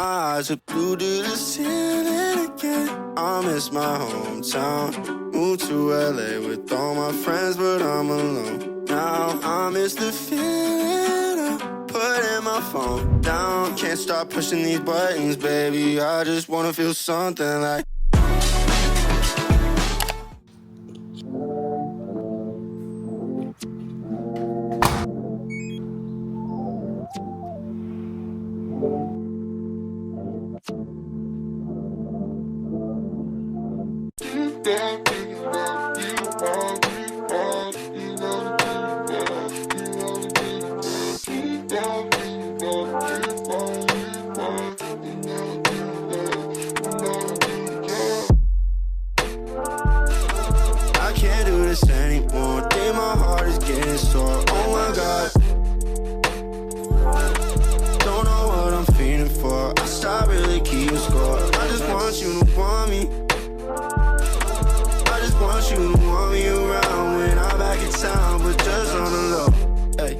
eyes are glued to the ceiling again. I miss my hometown. Moved to LA with all my friends, but I'm alone. Now I miss the feeling of putting my phone down. Can't stop pushing these buttons, baby. I just wanna feel something like. I can't do this anymore. Think my heart is getting sore. Oh my God. Don't know what I'm feeling for. I stop really keeping score. I just want you to want me. I just want you to want me around when I'm back in town, but just on the low. Hey.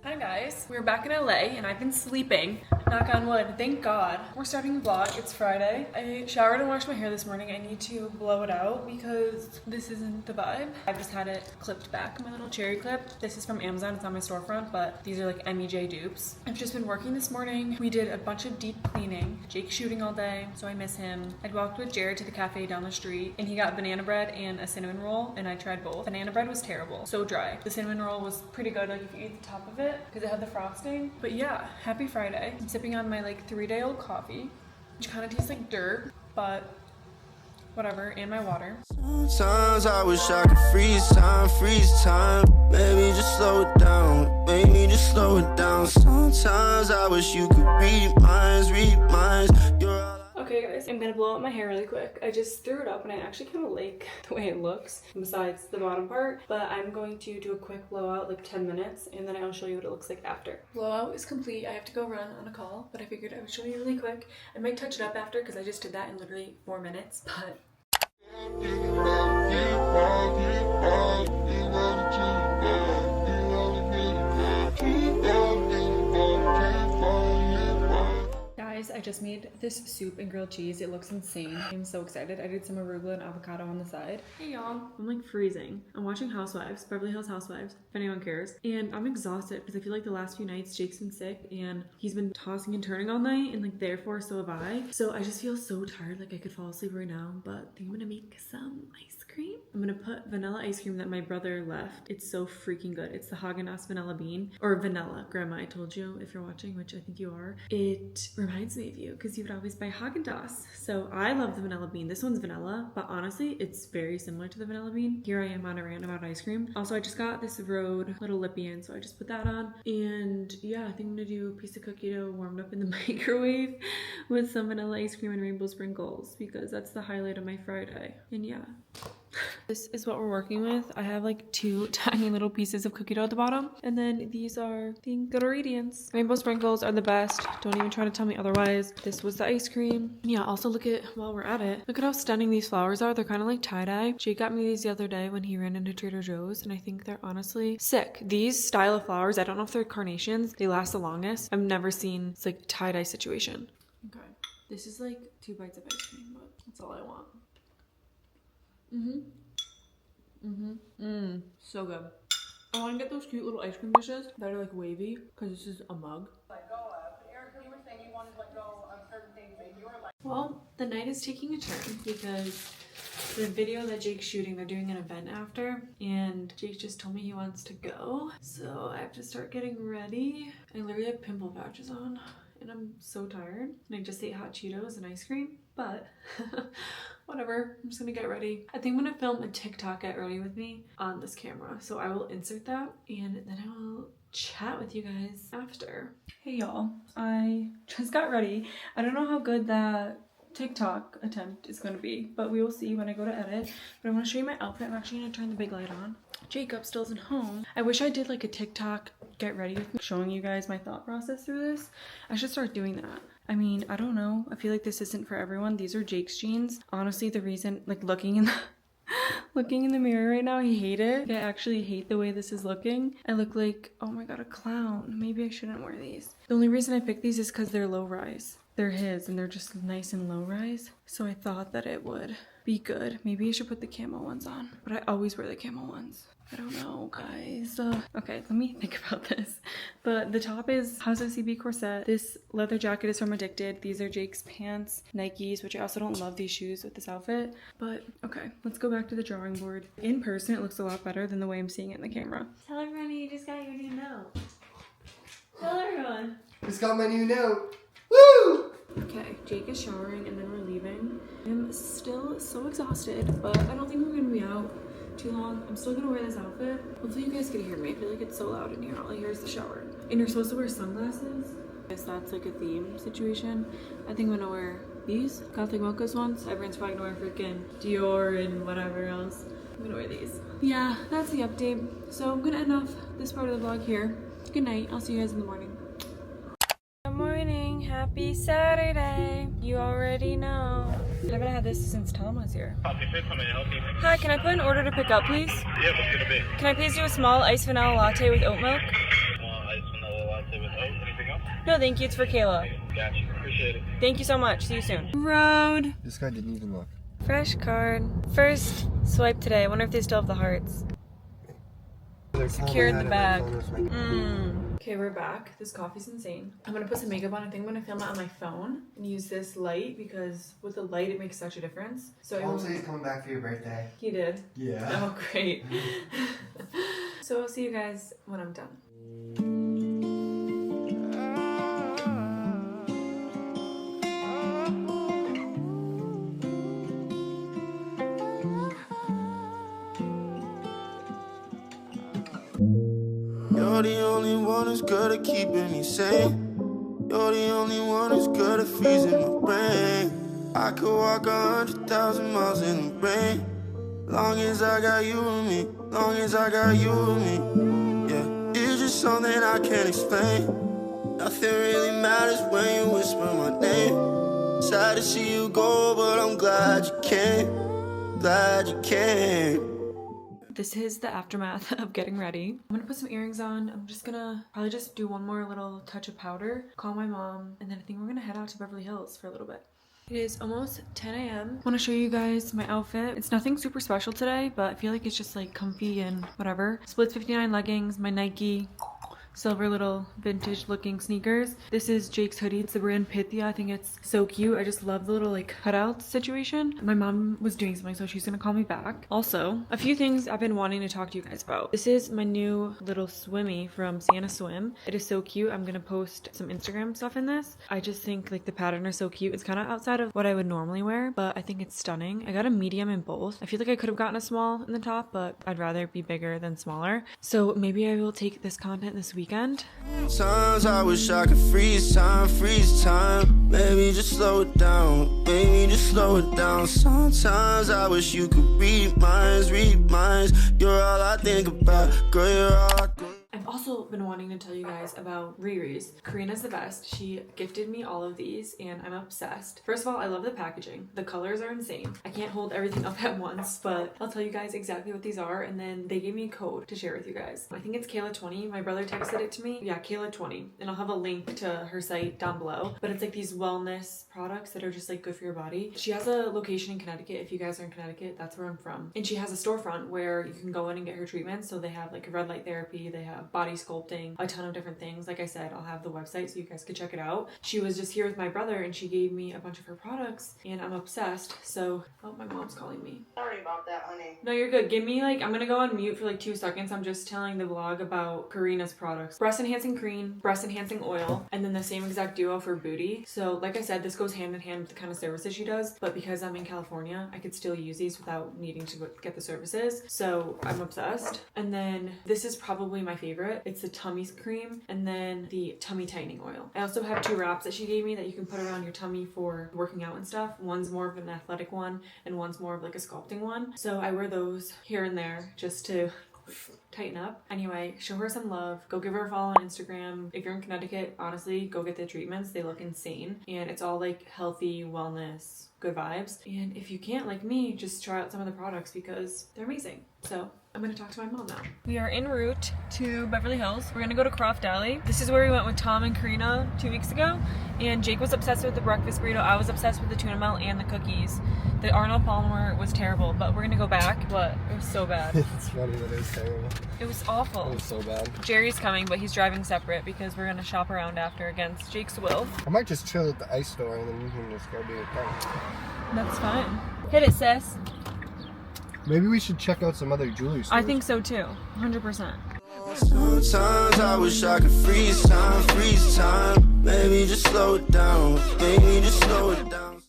Hi guys, we're back in LA and I've been sleeping. Knock on wood, thank God. We're starting the vlog, it's Friday. I showered and washed my hair this morning. I need to blow it out because this isn't the vibe. I've just had it clipped back, my little cherry clip. This is from Amazon, it's on my storefront, but these are like MEJ dupes. I've just been working this morning. We did a bunch of deep cleaning. Jake's shooting all day, so I miss him. I'd walked with Jared to the cafe down the street and he got banana bread and a cinnamon roll and I tried both. Banana bread was terrible, so dry. The cinnamon roll was pretty good, like if you eat the top of it, because it had the frosting. But yeah, happy Friday. I'm sipping on my like 3-day-old coffee, which kind of tastes like dirt, but whatever, and my water. Sometimes I wish I could freeze time. Maybe just slow it down, maybe just slow it down. Sometimes I wish you could read minds. You're all Okay guys, I'm gonna blow out my hair really quick. I just threw it up and I actually kind of like the way it looks besides the bottom part, but I'm going to do a quick blowout, like 10 minutes, and then I'll show you what it looks like after. Blowout is complete. I have to go run on a call, but I figured I would show you really quick. I might touch it up after because I just did that in literally 4 minutes, but guys, I just made this soup and grilled cheese. It looks insane. I'm so excited. I did some arugula and avocado on the side. Hey y'all. I'm like freezing. I'm watching Housewives, Beverly Hills Housewives, if anyone cares. And I'm exhausted because I feel like the last few nights Jake's been sick and he's been tossing and turning all night and like therefore so have I. So I just feel so tired, like I could fall asleep right now, but I think I'm gonna make some ice cream. I'm gonna put vanilla ice cream that my brother left. It's so freaking good. It's the Haagen-Dazs vanilla bean, or vanilla. Grandma, I told you if you're watching, which I think you are. It reminds me of you because you would always buy Haagen-Dazs. So I love the vanilla bean. This one's vanilla, but honestly, it's very similar to the vanilla bean. Here I am on a rant about ice cream. Also, I just got this Rhode little lippy in, so I just put that on. And yeah, I think I'm gonna do a piece of cookie dough warmed up in the microwave with some vanilla ice cream and rainbow sprinkles because that's the highlight of my Friday. And yeah. This is what we're working with. I have like 2 tiny little pieces of cookie dough at the bottom, and then these are the ingredients. Rainbow sprinkles are the best. Don't even try to tell me otherwise. This was the ice cream. Yeah, also look at, while we're at it, look at how stunning these flowers are. They're kind of like tie-dye. Jake got me these the other day when he ran into Trader Joe's, and I think they're honestly sick. These style of flowers, I don't know if they're carnations. They last the longest. I've never seen it's like tie-dye situation. Okay, this is like 2 bites of ice cream, but that's all I want. So good. I want to get those cute little ice cream dishes that are like wavy because this is a mug. Erica, you were saying you wanted to let go of certain things and you were like, Well, the night is taking a turn because the video that Jake's shooting, they're doing an event after, and Jake just told me he wants to go, so I have to start getting ready. I literally have pimple patches on and I'm so tired, and I just ate hot Cheetos and ice cream, but whatever, I'm just gonna get ready. I think I'm gonna film a TikTok Get Ready with me on this camera, so I will insert that and then I will chat with you guys after. Hey y'all, I just got ready. I don't know how good that TikTok attempt is gonna be, but we will see when I go to edit. But I want to show you my outfit. I'm actually gonna turn the big light on. Jacob still isn't home. I wish I did like a TikTok Get Ready with me, showing you guys my thought process through this. I should start doing that. I mean, I don't know. I feel like this isn't for everyone. These are Jake's jeans. Honestly, the reason, like looking in the mirror right now, I hate it. I actually hate the way this is looking. I look like, oh my god, a clown. Maybe I shouldn't wear these. The only reason I picked these is because they're low rise. they're his and they're just nice and low rise. So I thought that it would be good. Maybe I should put the camo ones on, but I always wear the camo ones. I don't know, guys. Okay, let me think about this. But the top is House of CB corset. This leather jacket is from Addicted. These are Jake's pants, Nikes, which I also don't love these shoes with this outfit. But okay, let's go back to the drawing board. In person, it looks a lot better than the way I'm seeing it in the camera. Tell everyone you just got your new note. Tell everyone. Just got my new note. Woo! Okay, Jake is showering and then we're leaving. I'm still so exhausted, but I don't think we're gonna be out too long. I'm still gonna wear this outfit. Hopefully you guys can hear me. I feel like it's so loud in here. All I hear is the shower. And you're supposed to wear sunglasses. I guess that's like a theme situation. I think I'm gonna wear these Gothic Mochas ones. Everyone's probably gonna wear freaking Dior and whatever else. I'm gonna wear these. Yeah, that's the update. So I'm gonna end off this part of the vlog here. Good night. I'll see you guys in the morning. Good morning. Happy Saturday. You already know. I haven't had this since Tom was here. Hi, can I put an order to pick up, please? Yeah, what's gonna be? Can I please do a small iced vanilla latte with oat milk? Small iced vanilla latte with oat. Anything else? No, thank you. It's for Kayla. Gotcha. Appreciate it. Thank you so much. See you soon. Road. This guy didn't even look. Fresh card. First swipe today. I wonder if they still have the hearts. Secured the bag. Okay, we're back. This coffee's insane. I'm gonna put some makeup on. I think I'm gonna film it on my phone and use this light because with the light it makes such a difference. So Tom said he's coming back for your birthday. He did. Yeah. Oh, great. So I'll see you guys when I'm done. You're the only one who's good at keeping me sane. You're the only one who's good at freezing my brain. I could walk 100,000 miles in the rain. Long as I got you with me, long as I got you with me. Yeah, it's just something I can't explain. Nothing really matters when you whisper my name. Sad to see you go, but I'm glad you came. Glad you came. This is the aftermath of getting ready. I'm gonna put some earrings on. I'm just gonna probably just do one more little touch of powder, call my mom, and then I think we're gonna head out to Beverly Hills for a little bit. It is almost 10 a.m. I want to show you guys my outfit. It's nothing super special today, but I feel like it's just like comfy and whatever. Splits 59 leggings, my Nike silver little vintage looking sneakers. This is Jake's hoodie. It's the brand Pythia. I think it's so cute. I just love the little like cutout situation. My mom was doing something, so she's gonna call me back. Also, a few things I've been wanting to talk to you guys about. This is my new little swimmy from Santa Swim. It is so cute. I'm gonna post some Instagram stuff in this. I just think like the pattern is so cute. It's kind of outside of what I would normally wear, but I think it's stunning. I got a medium in both. I feel like I could have gotten a small in the top, but I'd rather be bigger than smaller. So maybe I will take this content this weekend. Sometimes I wish I could freeze time. Maybe just slow it down, maybe just slow it down. Sometimes I wish you could read minds. You're all I think about, girl, you're all I think. I've also been wanting to tell you guys about Riri's. Karina's the best. She gifted me all of these and I'm obsessed. First of all, I love the packaging. The colors are insane. I can't hold everything up at once, but I'll tell you guys exactly what these are, and then they gave me a code to share with you guys. I think it's Kayla20. My brother texted it to me. Yeah, Kayla20. And I'll have a link to her site down below. But it's like these wellness products that are just like good for your body. She has a location in Connecticut. If you guys are in Connecticut, that's where I'm from. And she has a storefront where you can go in and get her treatments. So they have like red light therapy, they have body sculpting, a ton of different things. Like I said, I'll have the website so you guys could check it out. She was just here with my brother and she gave me a bunch of her products and I'm obsessed. So, oh, my mom's calling me. Sorry about that, honey. No, you're good. Give me like, I'm gonna go on mute for like 2 seconds. I'm just telling the vlog about Karina's products. Breast enhancing cream, breast enhancing oil, and then the same exact duo for booty. So like I said, this goes hand in hand with the kind of services she does, but because I'm in California, I could still use these without needing to get the services. So I'm obsessed. And then this is probably my favorite. It's the tummy cream and then the tummy tightening oil. I also have 2 wraps that she gave me that you can put around your tummy for working out and stuff. One's more of an athletic one and one's more of like a sculpting one. So I wear those here and there just to tighten up. Anyway, show her some love. Go give her a follow on Instagram. If you're in Connecticut, honestly, go get the treatments. They look insane. And it's all like healthy wellness, good vibes. And if you can't, like me, just try out some of the products because they're amazing. So I'm gonna talk to my mom now. We are en route to Beverly Hills. We're gonna go to Croft Alley. This is where we went with Tom and Karina 2 weeks ago. And Jake was obsessed with the breakfast burrito. I was obsessed with the tuna melt and the cookies. The Arnold Palmer was terrible, but we're gonna go back. But it was so bad. It's funny, but it was terrible. It was awful. It was so bad. Jerry's coming, but he's driving separate because we're gonna shop around after against Jake's will. I might just chill at the ice store and then you can just go do your thing. That's fine. Hit it, sis. Maybe we should check out some other jewelry stores. I think so too. 100%. Sometimes I wish I could freeze time. Maybe just slow it down. Maybe just slow it down.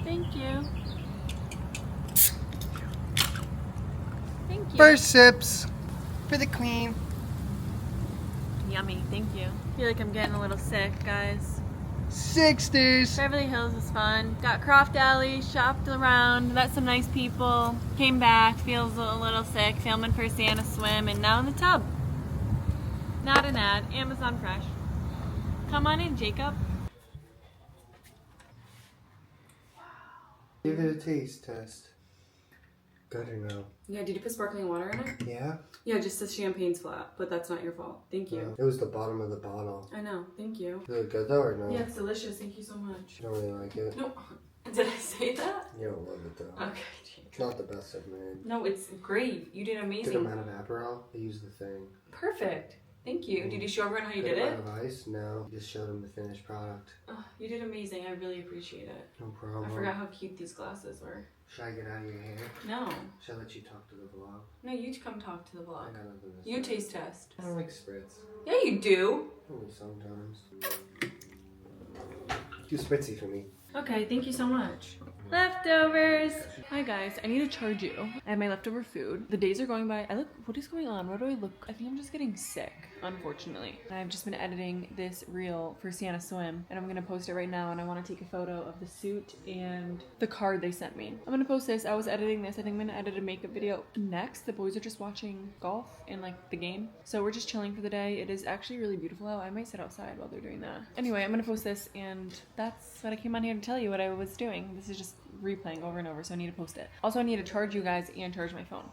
Thank you. Thank you. First sips for the queen. Yummy. Thank you. I feel like I'm getting a little sick, guys. 60s. Beverly Hills was fun. Got Croft Alley, shopped around, met some nice people, came back, feels a little sick, filming for Santa Swim, and now in the tub. Not an ad, Amazon Fresh. Come on in, Jacob. Give it a taste test. Good or no? Yeah, did you put sparkling water in it? Yeah? Yeah, just the champagne's flat, but that's not your fault. Thank you. It was the bottom of the bottle. I know, thank you. Is it good though or no? Yeah, it's delicious, thank you so much. You don't really like it? No, did I say that? You don't love it though. Okay, It's not the best I've made. no, it's great. You did amazing. Good amount of Aperol. I used the thing. Perfect. Thank you. Did you show everyone how you Good did it? amount of ice? No. Just showed them the finished product. Oh, you did amazing. I really appreciate it. No problem. I forgot how cute these glasses were. Should I get out of your hair? No. Should I let you talk to the vlog? No, you come talk to the I vlog. got nothing to say. You taste test. I don't like spritz. Yeah, you do. Only sometimes. Too spritzy for me. Okay, thank you so much. Leftovers. Hi guys, I need to charge you. I have my leftover food. The days are going by. What is going on? Why do I look? I think I'm just getting sick, unfortunately. I've just been editing this reel for Santa Swim and I'm gonna post it right now, and I wanna take a photo of the suit and the card they sent me. I'm gonna post this. I was editing this. I think I'm gonna edit a makeup video next. The boys are just watching golf and like the game. So we're just chilling for the day. It is actually really beautiful out. I might sit outside while they're doing that. Anyway, I'm gonna post this, and that's what I came on here to tell you what I was doing. This is just replaying over and over, so I need to post it. Also, I need to charge you guys and charge my phone.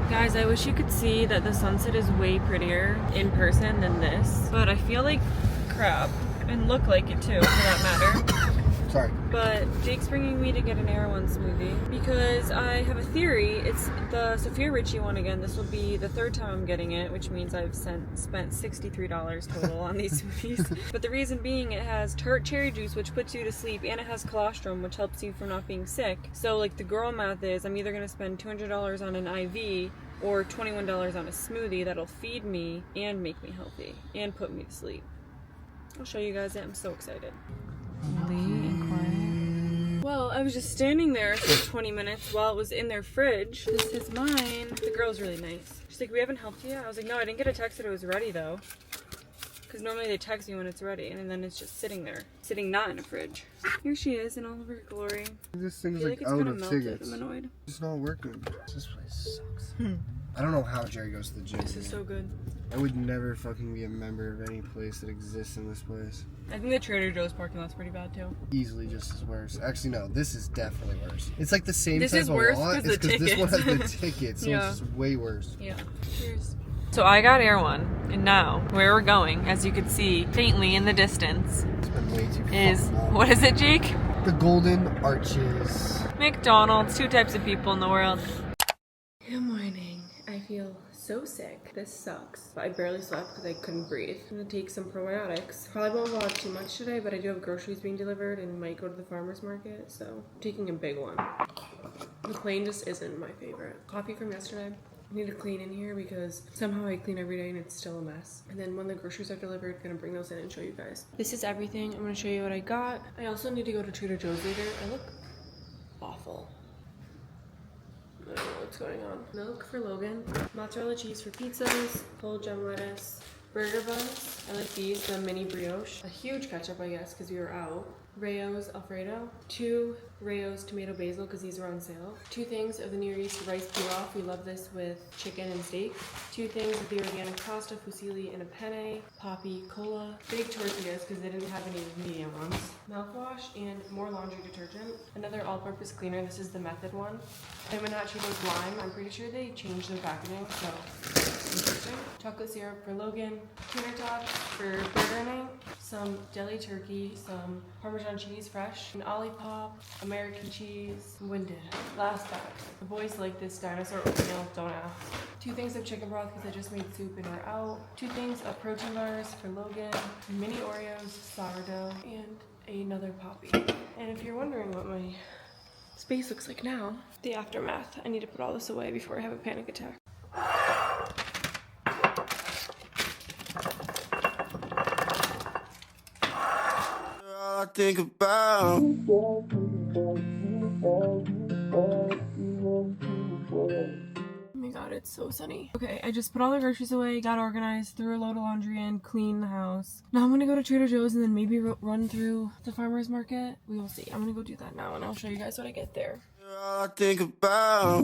Guys, I wish you could see that the sunset is way prettier in person than this, but I feel like crap, and look like it too, for that matter. Sorry. But Jake's bringing me to get an Air One smoothie because I have a theory. It's the Sophia Richie one again. This will be the third time I'm getting it, which means I've spent $63 total on these smoothies. But the reason being, it has tart cherry juice, which puts you to sleep, and it has colostrum, which helps you from not being sick. So like the girl math is, I'm either going to spend $200 on an IV or $21 on a smoothie that'll feed me and make me healthy and put me to sleep. I'll show you guys it. I'm so excited. Well, I was just standing there for 20 minutes while it was in their fridge. This is mine. The girl's really nice. She's like, we haven't helped you yet? I was like, no, I didn't get a text that it was ready though. Because normally they text me when it's ready, and then it's just sitting there. Sitting not in a fridge. Here she is in all of her glory. This I thing's feel like it's out gonna of melt tickets. it. I'm annoyed. It's not working. This place sucks. I don't know how Jerry goes to the gym. This is so good. I would never fucking be a member of any place that exists in this place. I think the Trader Joe's parking lot's pretty bad too. Easily just as worse. Actually, no, this is definitely worse. It's like the same This type is of worse lot. because It's the because this one has the tickets. tickets, so Yeah. it's just way worse. Yeah. Cheers. So I got Air One, and now where we're going, as you can see faintly in the distance, It's been way too is, fucking long. what is it, Jake? The Golden Arches. McDonald's, 2 types of people in the world. Good morning. I feel so sick. This sucks. I barely slept because I couldn't breathe. I'm gonna take some probiotics. Probably won't vlog too much today, but I do have groceries being delivered and might go to the farmer's market, so I'm taking a big one. The plane just isn't my favorite. Coffee from yesterday. I need to clean in here because somehow I clean every day and it's still a mess. And then when the groceries are delivered, I'm gonna bring those in and show you guys. This is everything. I'm gonna show you what I got. I also need to go to Trader Joe's later. I look awful. I don't know what's going on. Milk for Logan. Mozzarella cheese for pizzas. Whole gem lettuce. Burger buns. I like these, the mini brioche. A huge ketchup, I guess, because we were out. Rayo's Alfredo. 2 Rayo's tomato basil, because these were on sale. 2 things of the Near East rice pilaf. We love this with chicken and steak. 2 things of the organic pasta fusilli and a penne. Poppy cola. Big tortillas, because they didn't have any medium ones. Mouthwash and more laundry detergent. Another all-purpose cleaner. This is the Method one. And Cheetos lime. I'm pretty sure they changed their packaging, so interesting. Chocolate syrup for Logan. Countertops for burger night. Some deli turkey. Some Parmesan cheese fresh. An Olipop. American cheese. Winded. Last bag. The boys like this dinosaur oatmeal. Don't ask. 2 things of chicken broth because I just made soup and we're out. 2 things of protein bars for Logan. Mini Oreos. Sourdough. And another Poppy. And if you're wondering what my space looks like now, the aftermath. I need to put all this away before I have a panic attack. All I think about. Oh my god, it's so sunny. Okay, I just put all the groceries away, got organized, threw a load of laundry in, cleaned the house. Now I'm gonna go to Trader Joe's and then maybe run through the farmer's market. We will see. I'm gonna go do that now and I'll show you guys what I get there. All I think about.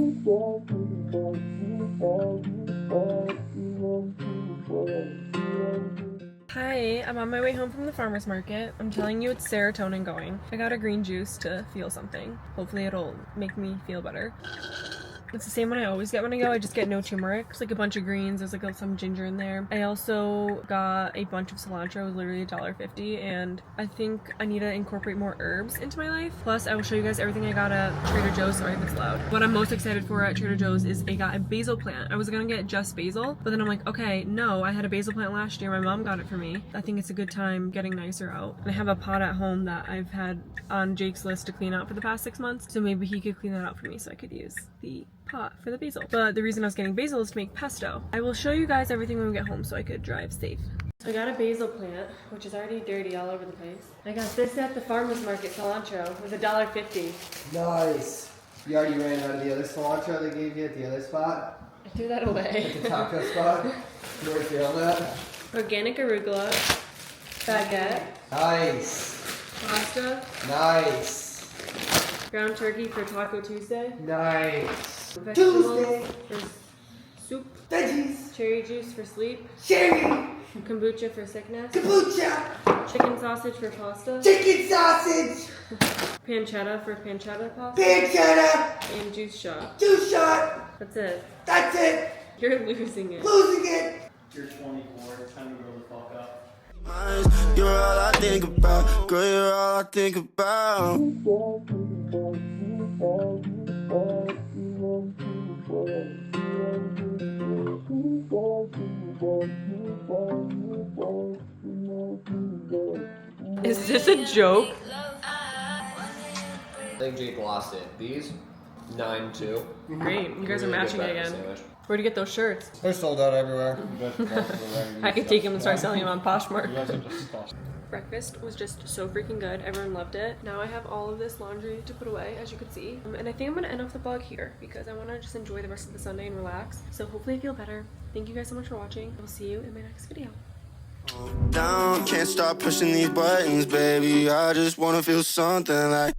Hi, I'm on my way home from the farmer's market. I'm telling you, it's serotonin going. I got a green juice to feel something. Hopefully it'll make me feel better. It's the same one I always get when I go. I just get no turmeric. It's like a bunch of greens. There's like some ginger in there. I also got a bunch of cilantro. It was literally $1.50, and I think I need to incorporate more herbs into my life. Plus, I will show you guys everything I got at Trader Joe's. Sorry if it's loud. What I'm most excited for at Trader Joe's is I got a basil plant. I was gonna get just basil, but then I'm like, okay, no, I had a basil plant last year. My mom got it for me. I think it's a good time getting nicer out. And I have a pot at home that I've had on Jake's list to clean out for the past 6 months, so maybe he could clean that out for me so I could use the pot for the basil. But the reason I was getting basil is to make pesto. I will show you guys everything when we get home so I could drive safe. So I got a basil plant, which is already dirty all over the place. I got this at the farmer's market, cilantro. It was $1.50. Nice. You already ran out of the other cilantro they gave you at the other spot? I threw that away. At the taco spot? You were feeling that? Organic arugula, baguette, Nice. pasta, Nice. ground turkey for Taco Tuesday, Nice. vegetables Tuesday. for soup, Veggies. cherry juice for sleep, Cherry. kombucha for sickness, Kombucha. chicken sausage for pasta, Chicken sausage. pancetta for pancetta pasta, Pancetta. and juice shot. Juice shot. That's it. That's it. You're losing it. Losing it. You're 24, it's time to grow the fuck up. You're all I think about. Girl, you're all I think about. Is this a joke? I think Jake lost it. These, 9-2. Great, you guys are matching again. Where'd you get those shirts? They're sold out everywhere. I could take them and start selling them on Poshmark. You guys are just lost. Breakfast was just so freaking good. Everyone loved it. Now I have all of this laundry to put away, as you can see. And I think I'm gonna end off the vlog here because I wanna just enjoy the rest of the Sunday and relax. So hopefully I feel better. Thank you guys so much for watching. I will see you in my next video. Down, can't stop pushing these buttons, baby. I just wanna feel something like